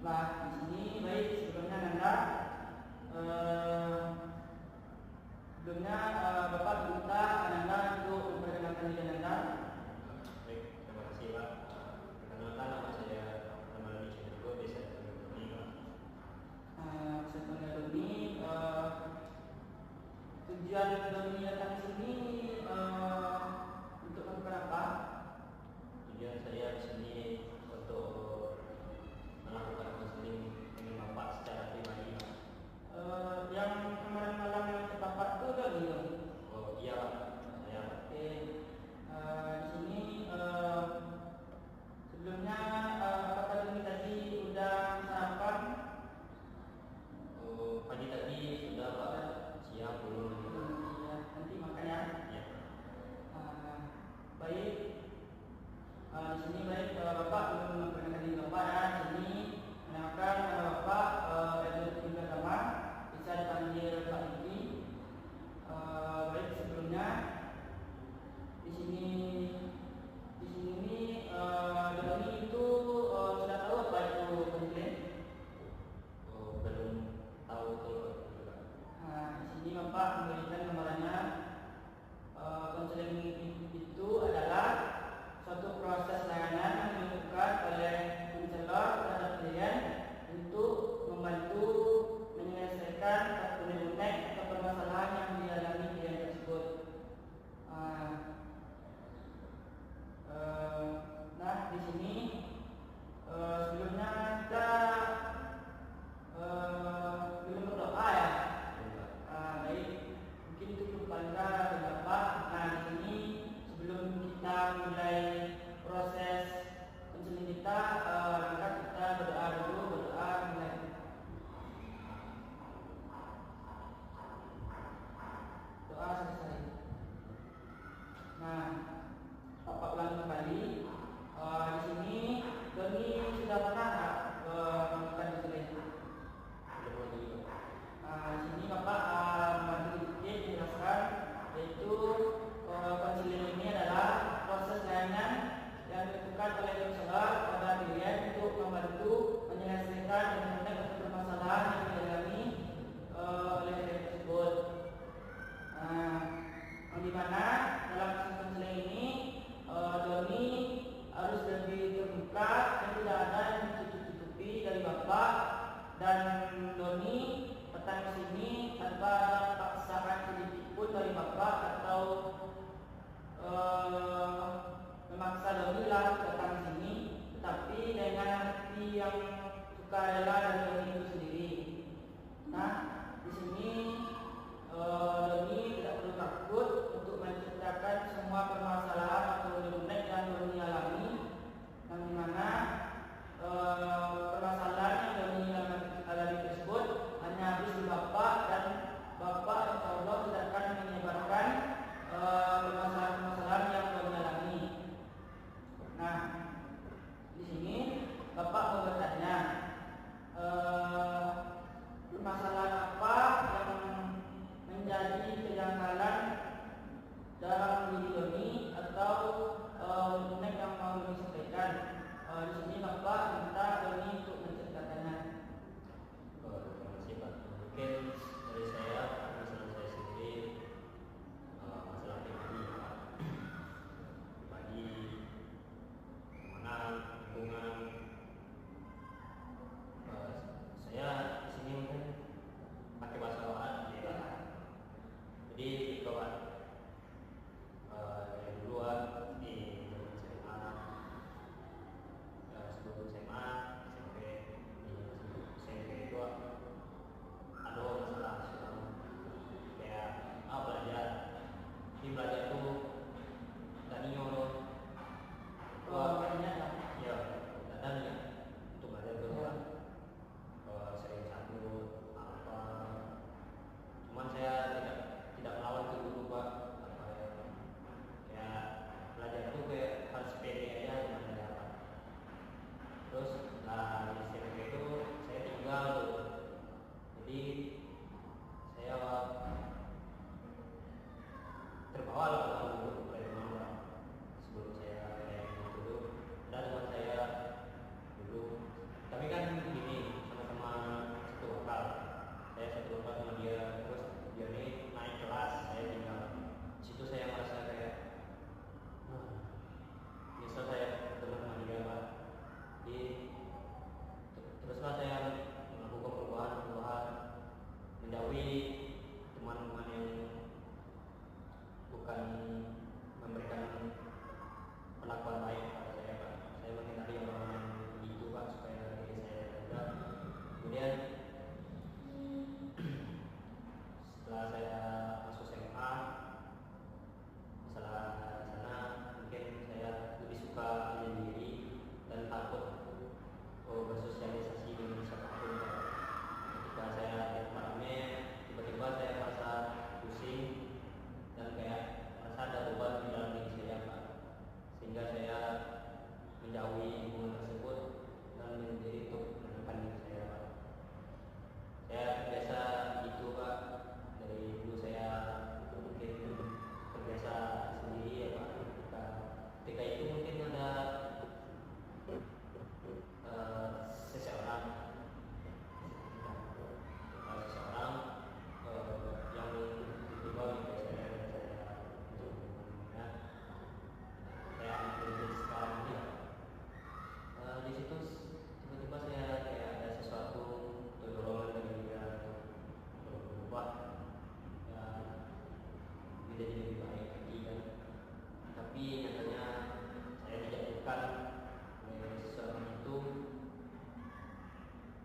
Nah, di sini baik sebelumnya Nanda, Bapak minta Nanda untuk memperkenalkan diri Nanda. Baik, terima kasih Pak. Perkenalkan nama saya Rahman Cendergo, biasa dipanggil Doni Pak. Saya panggil Doni. Tujuan Doni datang ke sini untuk melakukan apa? Tujuan saya di sini untuk melakukan konseling dengan Bapak secara pribadi Pak. Yang kemarin malam yang terdapat itu Doni. Oh iya Pak, saya Pak. Oke. Di sini sebelumnya apakah Doni tadi sudah sarapan? Oh, pagi tadi sudah Pak, siang belum. Iya, nanti makan ya. Ya. Baik. Di sini baik Bapak belum memperkenalkan diri Bapak ya. Di sini mengenalkan Bapak dari tim pertama bisa dipanggil Pak Diki. Baik sebelumnya di sini Doni itu sudah tahu apa itu konseling? Oh, belum tahu betul Pak. Di sini Bapak memberikan gambarannya. Konseling itu adalah suatu proses layanan yang dilakukan oleh konselor terhadap klien untuk membantu menyelesaikan unek-unek atau permasalahan yang dialami klien tersebut. Nah, di sini sebelumnya kita belum berdoa ya. Baik, mungkin itu kepada Bapak. Nah, di sini sebelum kita mulai proses konseling kita, langkah kita berdoa dulu, mulai. Doa selesai. Nah, Bapak ulang kembali. Di sini Doni sudah pernah melakukan konseling? Belum lagi Pak. Di sini Bapak membantu sedikit menjelaskan, yaitu konseling ini adalah proses layanan yang dilakukan oleh konselor pada klien untuk membantu menyelesaikan unek-unek atau permasalahan yang dialami oleh klien tersebut. Yang dimana dalam proses konseling ini Doni harus lebih terbuka dan tidak ada yang ditutup-tutupi dari Bapak, dan Doni datang ke sini tanpa ada paksaan sedikit pun dari Bapak atau memaksa Doni lah datang ke sini, tetapi dengan hati yang sukarela dari Doni itu sendiri. Nah, di sini Doni tidak perlu takut untuk menceritakan semua permasalahan atau unek yang Doni alami, yang dimana permasalahan yang Doni alami tersebut hanya habis di Bapak, dan Bapak insya Allah tidak akan menyebarkan permasalahan-permasalahan yang Doni alami. Nah, di sini Bapak mau bertanya, permasalahan apa yang menjadi pegangan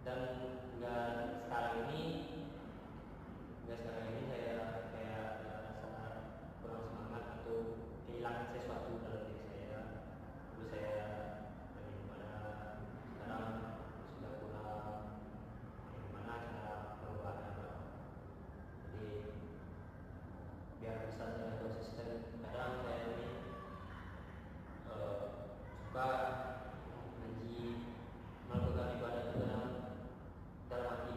dan nggak sekarang ini saya kayak rasa kurang semangat atau kehilangan sesuatu dalam diri saya. Dulu saya lagi gimana, sekarang sudah kurang gimana cara perubahannya. Jadi biar bisa saya konsisten, kadang saya ini suka ngaji, melakukan ibadah itu dalam hati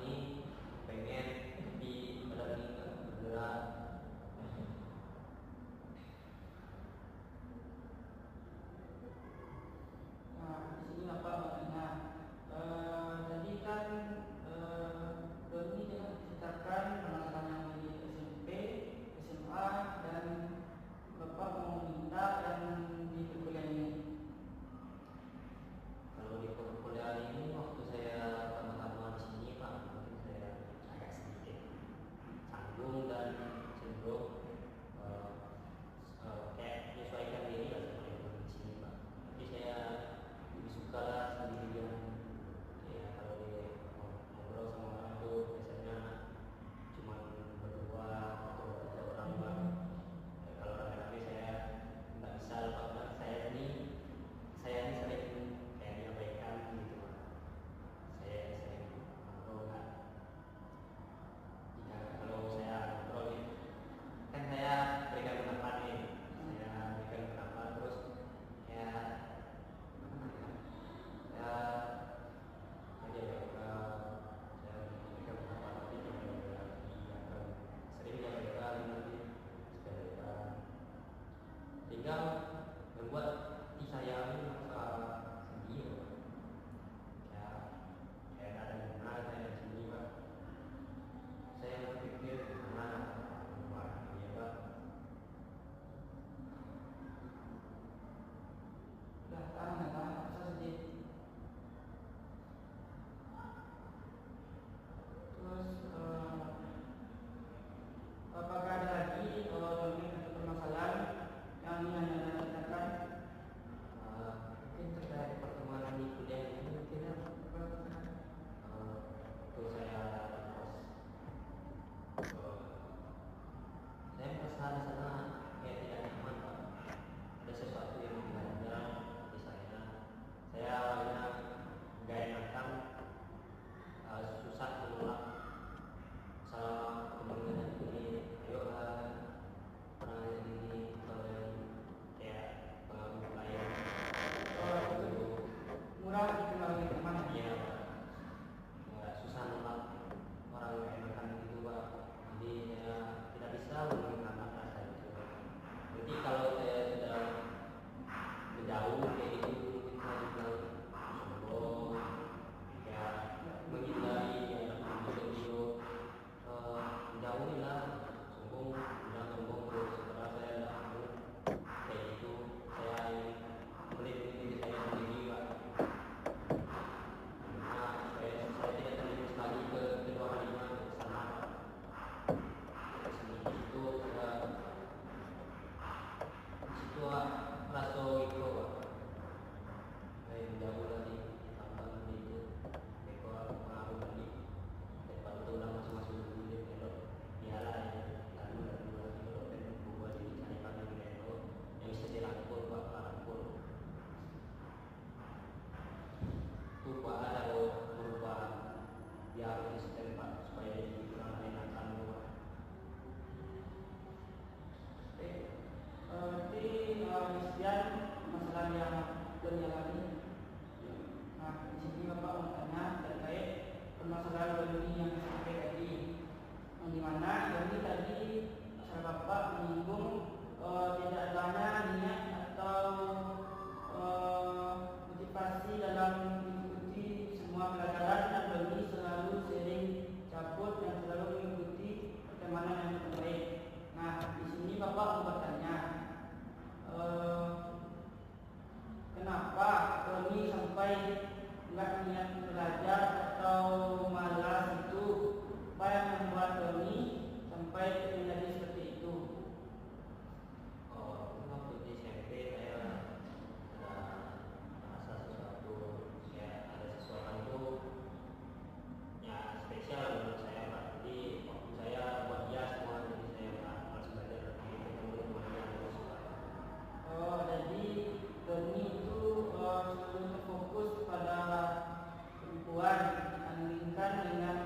dibandingkan dengan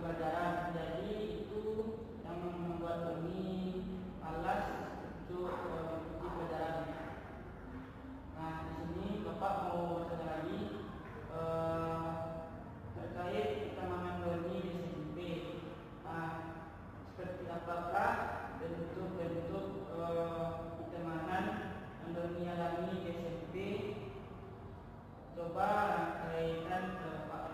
pelajaran. Jadi itu yang membuat kami malas untuk mengikuti pelajaran. Nah, di sini Bapak mau bertanya lagi terkait pertemanan Doni di SMP. Nah, seperti apakah bentuk-bentuk pertemanan yang Doni alami di SMP? Coba rangkaikan ke Pak.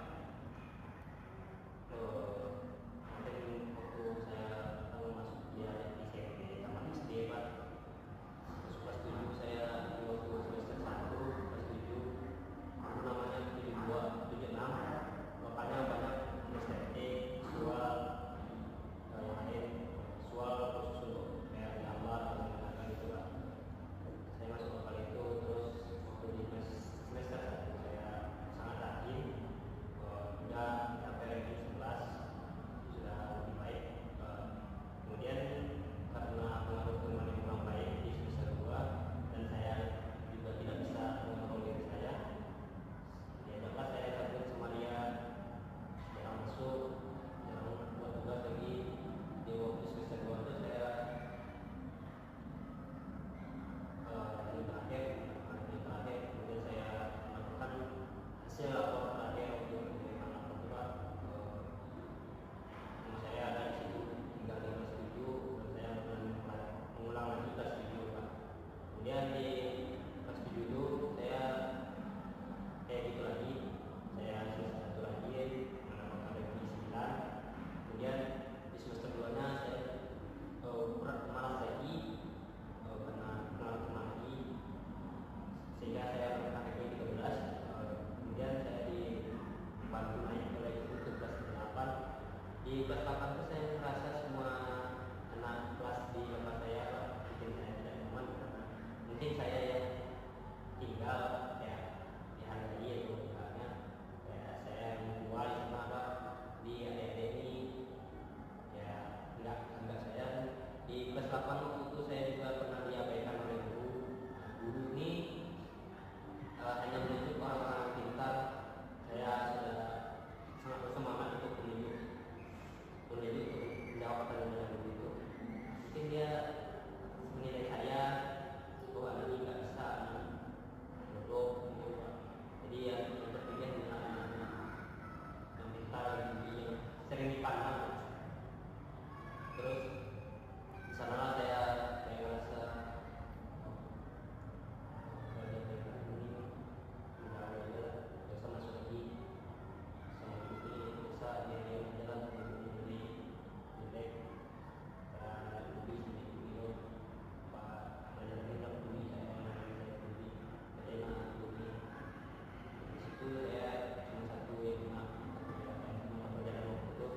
Mungkin waktu saya pertama masuk di SMP taman SD Pak, terus kelas 7 saya waktu semester 1 kelas 7 itu namanya 72 76 makanya banyak estetik visual yang lain visual khusus untuk kayak gambar atau menggunakan itu Pak. Saya masuk lokal itu, terus waktu di semester 1 saya sangat rajin, udah sampai ranking 11 sudah lebih baik. Kemudian karena pengaruh teman yang kurang baik di semester 2 dan saya juga tidak bisa mengontrol diri saya, ya dapat saya gabung sama dia, jarang masuk, jarang buat tugas lagi. Di waktu semester 2 itu saya terakhir kemudian saya melakukan hasil lapor terakhir waktu penerimaan lapor itu Pak. Saya ada di situ tinggal di kelas 7 dan saya mengulang lagi kelas 7 Pak. Kemudian di kelas 7 itu saya kayak gitu lagi, saya semester 1 lagi mendapatkan ranking 9. Kemudian di semester 2 nya saya malas lagi karena teman lagi, sehingga saya mendapatkan ranking 13. Kemudian saya dibantu naik oleh itu ke kelas 8. Di kelas 8 itu saya merasa semua anak kelas di kelas saya bikin saya tidak nyaman karena mungkin saya yang tinggal ya dihargai ya tinggalnya kayak saya yang tua di sana Pak, di adik-adik ini ya enggak saya di kelas 8 waktu itu saya juga pernah diabaikan oleh guru. Guru ini hanya menunjuk orang-orang pintar. Saya sudah sangat bersemangat untuk menunjuk menjawab pertanyaan guru itu. Mungkin dia menilai saya bahwa ini nggak bisa, bodoh gitu Pak. Jadi ya yang berpikir dengan yang pintar yang sering dipandang. Terus di sana saya merasa bisa masuk lagi sama guru ini bisa dia jalan dari jelek dan lebih sedikit gitu Pak belajar kita beli saya beli karena beli di situ saya cuma satu yang cuma perjalanan waktu itu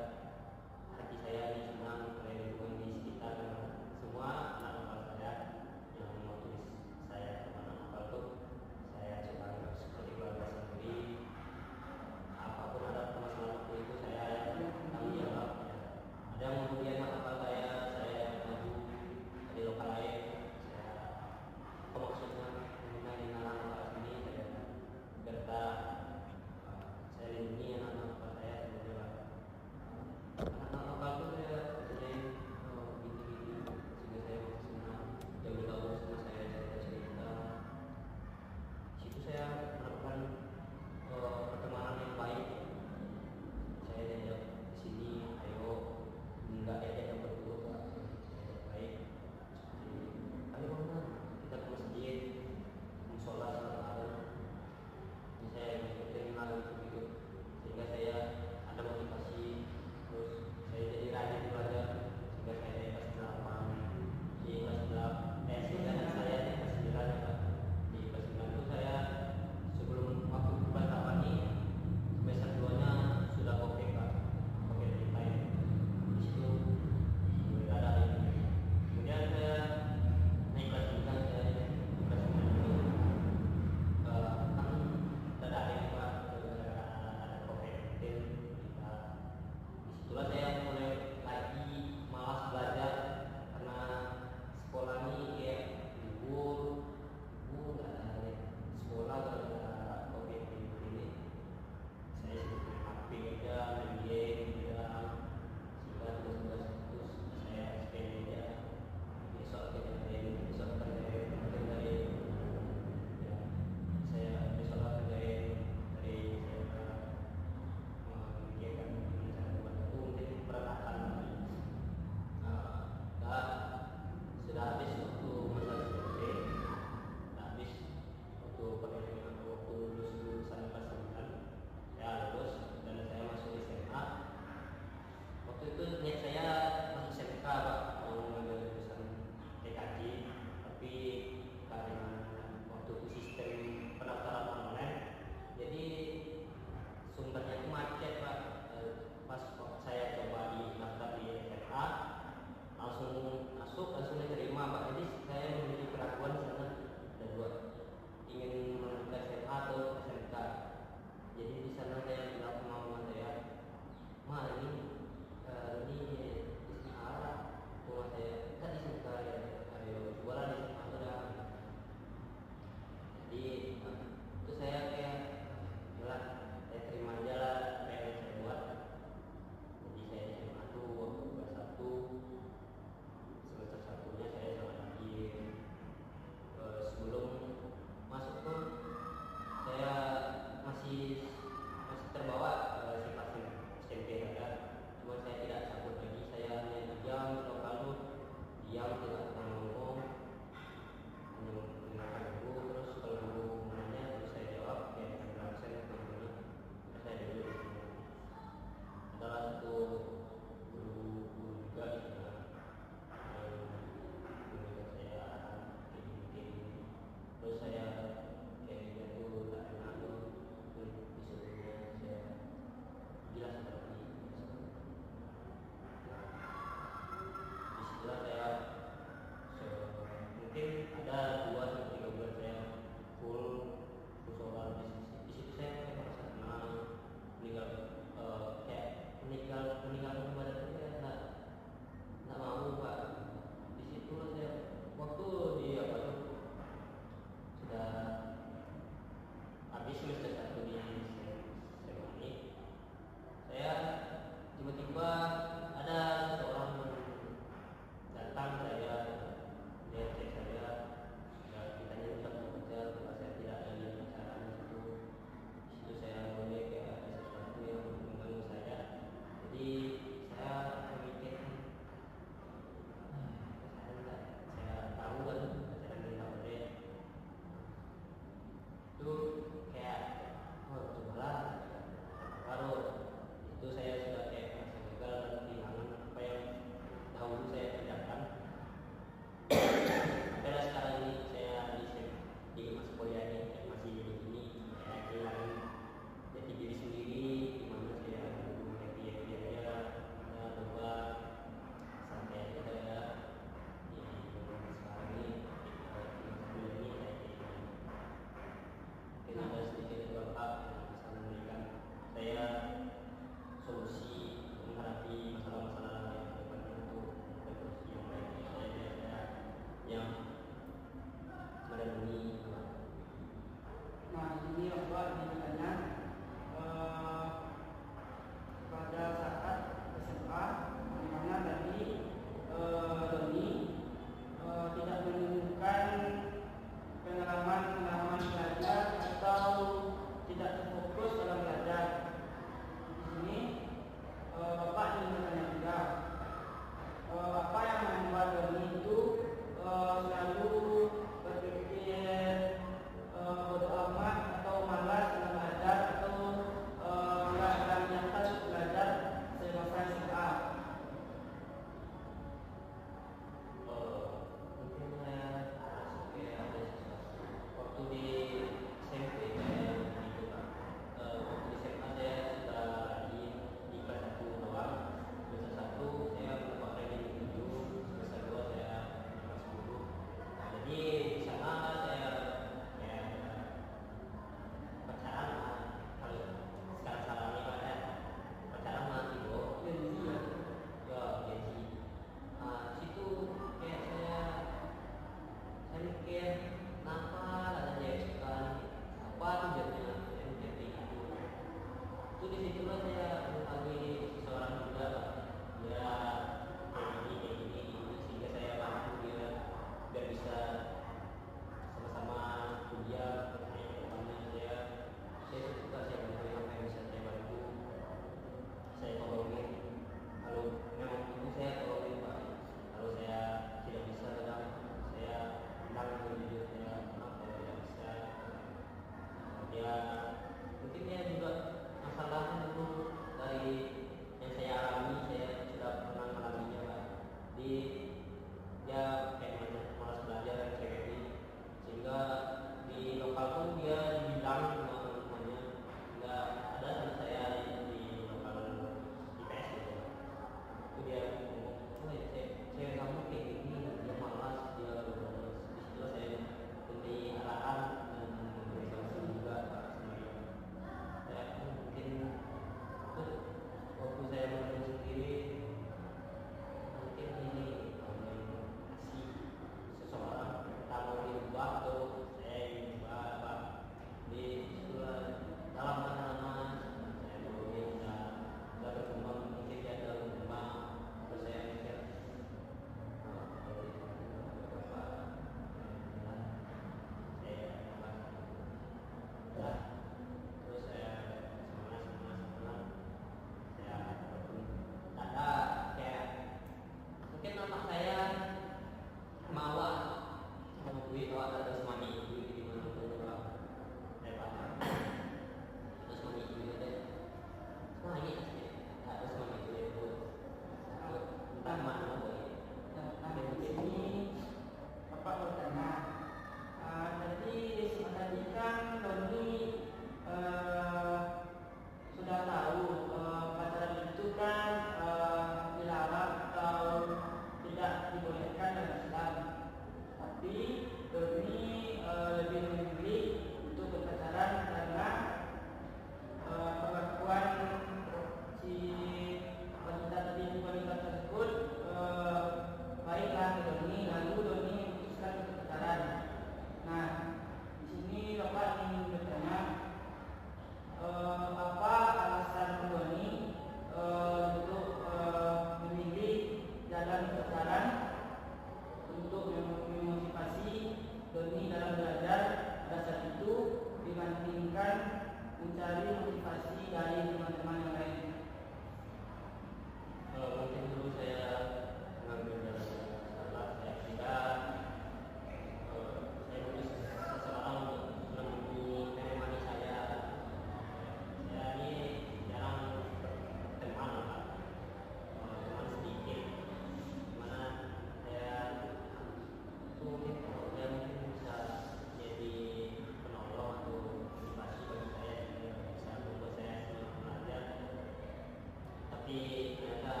tapi ternyata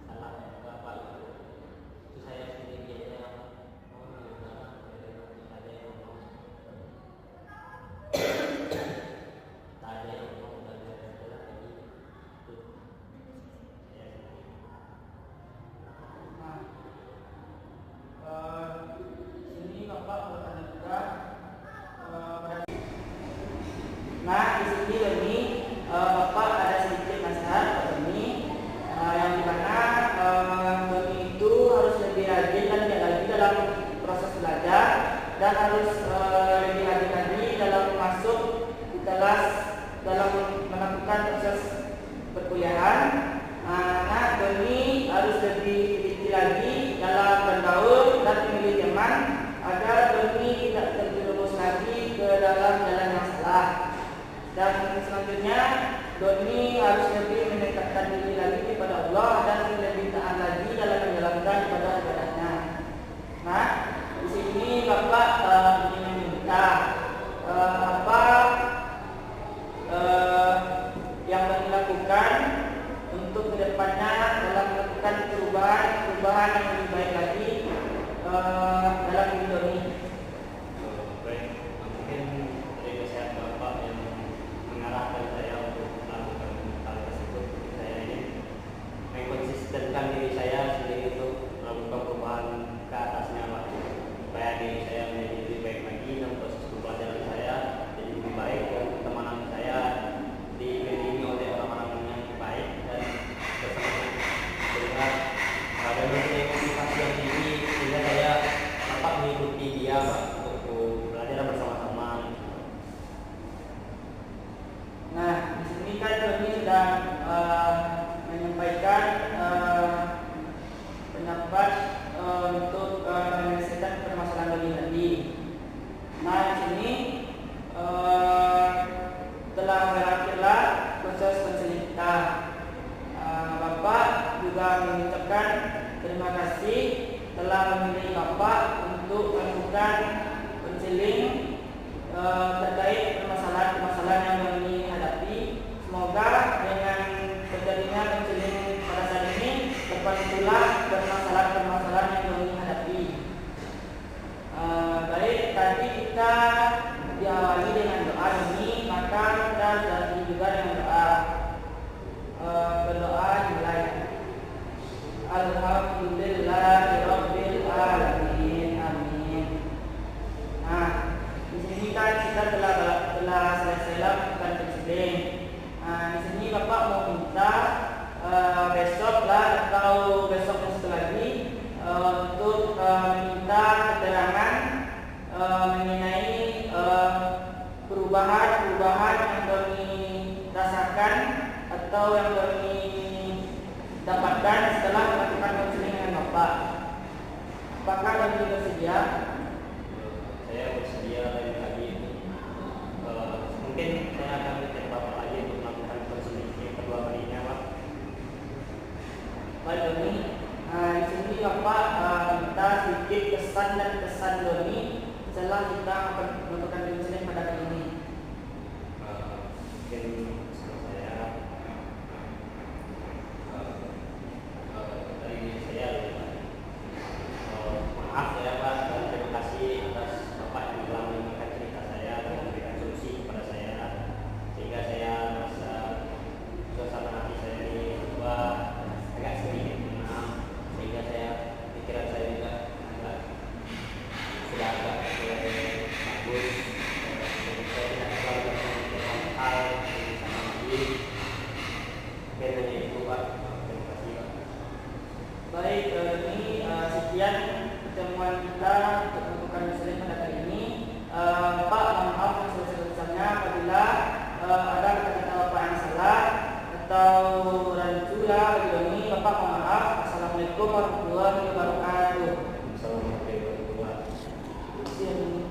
salah bapak itu saya sendiri aja yang oh ya udah ada yang ngomong tak ada yang ngomong dan ada lagi itu saya sendiri. Sini Bapak bertanya juga. Nah, di sini Doni, Bapak ada sedikit nasihat ke Doni, yang dimana Doni itu harus lebih rajin dan tidak lagi dalam proses belajar dan harus lebih rajin lagi dalam masuk di kelas dalam melakukan proses perkuliahan. Nah, Doni harus lebih teliti lagi dalam bergaul dan memilih teman agar Doni tidak terjerumus lagi ke dalam jalan yang salah. Dan selanjutnya Doni harus lebih mendekatkan diri lagi kepada Allah dan lebih taat lagi dalam menjalankan ibadah-ibadahnya. Nah, di sini Bapak ingin meminta apa yang Doni lakukan untuk kedepannya dalam melakukan perubahan yang lebih baik lagi dalam hidup Doni. Baik, mungkin dari nasihat bapak yang mengarahkan saya untuk melakukan hal tersebut, saya ingin mengonsistenkan diri saya sendiri untuk melakukan perubahan ke atasnya Pak, supaya diri saya menjadi lebih baik lagi dan proses pembelajaran saya jadi lebih baik dan pertemanan saya dikelilingi oleh orang-orang yang baik dan bersemangat, sehingga ada motivasi yang tinggi sehingga saya dapat mengikuti dia Pak untuk belajar bersama-sama. Nah, di sini kan Doni sudah menyampaikan pendapat untuk menyelesaikan permasalahan Doni tadi. Nah, di sini telah berakhirlah proses konseling kita. Bapak juga mengucapkan terima kasih telah memilih Bapak untuk melakukan konseling terkait permasalahan-permasalahan yang Doni hadapi. Semoga dengan terjadinya konseling pada saat ini dapat pula permasalahan-permasalahan yang Doni hadapi. Baik, tadi kita diawali dengan doa Doni, maka kita sudah juga dengan doa. Berdoa dimulai. Alhamdulillahirabbil alamin. Amin. Nah, di sini kan kita telah selesai melakukan konseling. Di sini Bapak mau minta besok lah atau besok satu lagi untuk meminta keterangan mengenai perubahan yang Doni rasakan atau yang Doni dapatkan setelah melakukan konseling dengan Bapak. Apakah Doni bersedia? Saya bersedia lain kali ini. Mungkin saya akan minta Bapak lagi untuk melakukan konseling yang kedua kalinya Pak. Baik Doni, di sini Bapak minta sedikit kesan dan kesan Doni setelah kita melakukan konseling pada kali ini. Mungkin pesan saya dari saya maaf ya Pak dan terima kasih atas Bapak yang telah mendengarkan cerita saya dan memberikan solusi kepada saya sehingga saya merasa suasana hati saya ini berubah agak sedikit tenang sehingga saya pikiran saya juga sudah agak mulai bagus dan saya tidak terlalu memikirkan hal yang sama lagi. Mungkin hanya itu Pak. Terima kasih Pak. Baik, ini sekian pertemuan kita untuk melakukan konseling pada kali ini. Bapak mohon maaf yang sebesar-besarnya apabila ada kata-kata Bapak yang salah atau rancu bagi Doni. Bapak mohon maaf. Assalamualaikum warahmatullahi wabarakatuh.